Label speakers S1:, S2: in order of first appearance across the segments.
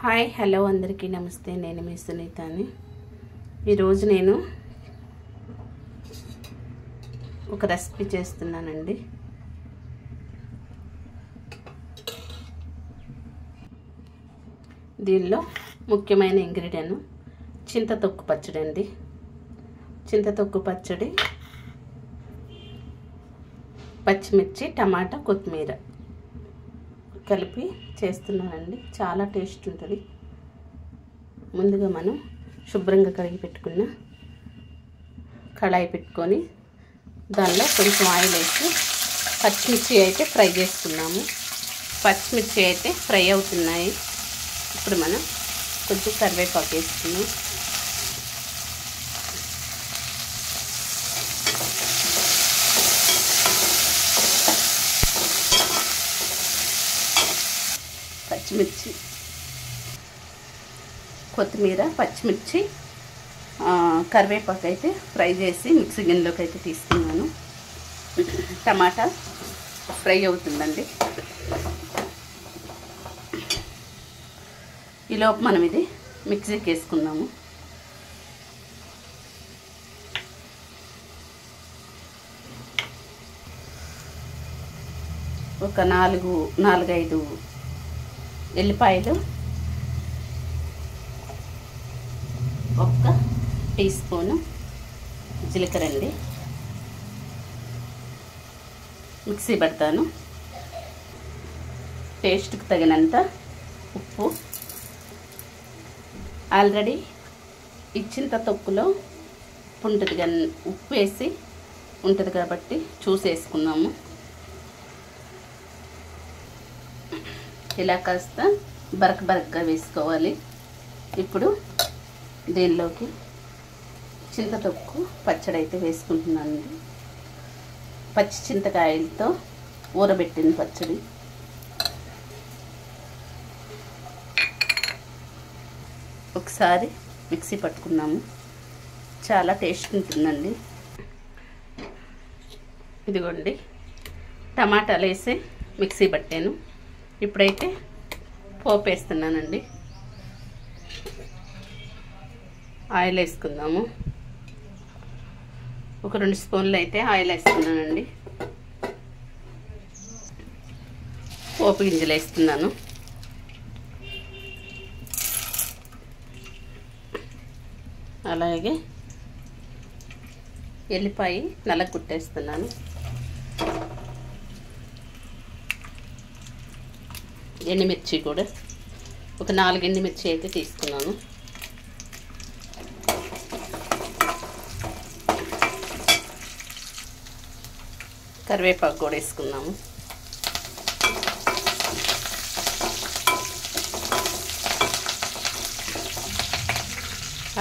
S1: Hi hello అందరికీ నమస్తే. నేను మీ సునీతని. ఈరోజు నేను ఒక రెసిపీ చేస్తున్నానండి. దీనిలో ముఖ్యమైన ఇంగ్రీడియంట్ చింతతొక్కు పచ్చడి అండి. చింతతొక్కు పచ్చడి, పచ్చిమిర్చి, టమాటా, కొత్తిమీర కలిపి చేస్తున్నానండి. చాలా టేస్ట్ ఉంటుంది. ముందుగా మనం శుభ్రంగా కడిగి పెట్టుకున్న కళాయి పెట్టుకొని దానిలో కొంచెం ఆయిల్ వేసి పచ్చిమిర్చి అయితే ఫ్రై చేసుకున్నాము. పచ్చిమిర్చి అయితే ఫ్రై అవుతున్నాయి. ఇప్పుడు మనం కొంచెం కరివేపాకు వేసుకున్నాం. పచ్చిమిర్చి, కొత్తిమీర, పచ్చిమిర్చి, కరివేపాకు అయితే ఫ్రై చేసి మిక్సీ గిన్నెలోకి అయితే తీసుకున్నాను. టమాటా ఫ్రై అవుతుందండి. ఈలోపు మనం ఇది మిక్సీకి వేసుకుందాము. ఒక 4-5 ఎల్లిపాయలు, 1 టీ స్పూను జీలకర్ర అండి. మిక్సీ పడతాను. టేస్ట్కి తగినంత ఉప్పు. ఆల్రెడీ ఇచ్చిన తొక్కులో ఉప్పు ఉంటుంది, కానీ ఉప్పు వేసి ఉంటుంది కాబట్టి చూసేసుకున్నాము. ఇలా కాస్త బరకగా వేసుకోవాలి. ఇప్పుడు దీనిలోకి చింతతొక్కు పచ్చడి అయితే వేసుకుంటున్నానండి. పచ్చి చింతకాయలతో ఊరబెట్టిన పచ్చడి. ఒకసారి మిక్సీ పట్టుకున్నాము. చాలా టేస్ట్ ఉంటుందండి. ఇదిగోండి, టమాటాలు వేసి మిక్సీ పట్టాను. ఇప్పుడైతే పోపు వేస్తున్నానండి. ఆయిల్ వేసుకుందాము. ఒక 2 స్పూన్లు అయితే ఆయిల్ వేస్తున్నానండి. పోపు గింజలు వేస్తున్నాను. అలాగే ఎల్లిపాయ నల్లగొట్టేస్తున్నాను. ఎండుమిర్చి కూడా ఒక 4 ఎండుమిర్చి అయితే తీసుకున్నాను. కరివేపాకు కూడా వేసుకున్నాము.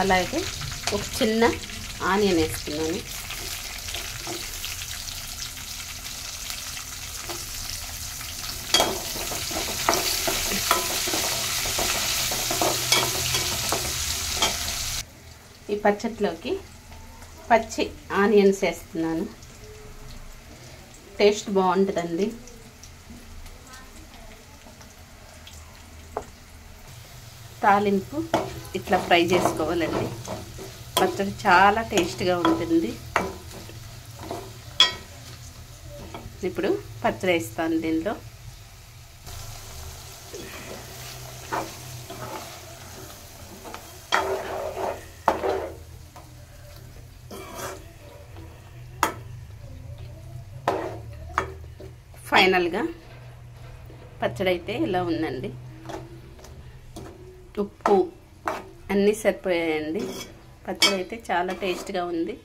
S1: అలాగే ఒక చిన్న ఆనియన్ వేసుకున్నాను. ఈ పచ్చట్లోకి పచ్చి ఆనియన్స్ వేస్తున్నాను. టేస్ట్ బాగుంటుందండి. తాలింపు ఇట్లా ఫ్రై చేసుకోవాలండి. పచ్చడి చాలా టేస్ట్గా ఉంటుంది. ఇప్పుడు పచ్చడి వేస్తాను దీనిలో. ఫైనల్గా పచ్చడి అయితే ఇలా ఉందండి. ఉప్పు అన్నీ సరిపోయాయండి. పచ్చడి అయితే చాలా టేస్ట్గా ఉంది.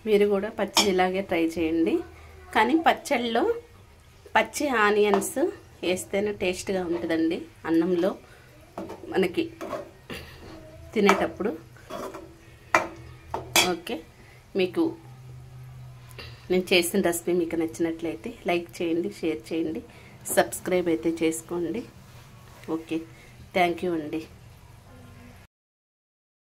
S1: మీరు కూడా పచ్చడి ఇలాగే ట్రై చేయండి. కానీ పచ్చడిలో పచ్చి ఆనియన్స్ వేస్తేనే టేస్ట్గా ఉంటుందండి. అన్నంలో మనకి తినేటప్పుడు. ఓకే, మీకు నేను చేసిన రెసిపీ మీకు నచ్చినట్లయితే లైక్ చేయండి, షేర్ చేయండి, సబ్స్క్రైబ్ అయితే చేసుకోండి. ఓకే, థ్యాంక్ యూ అండి.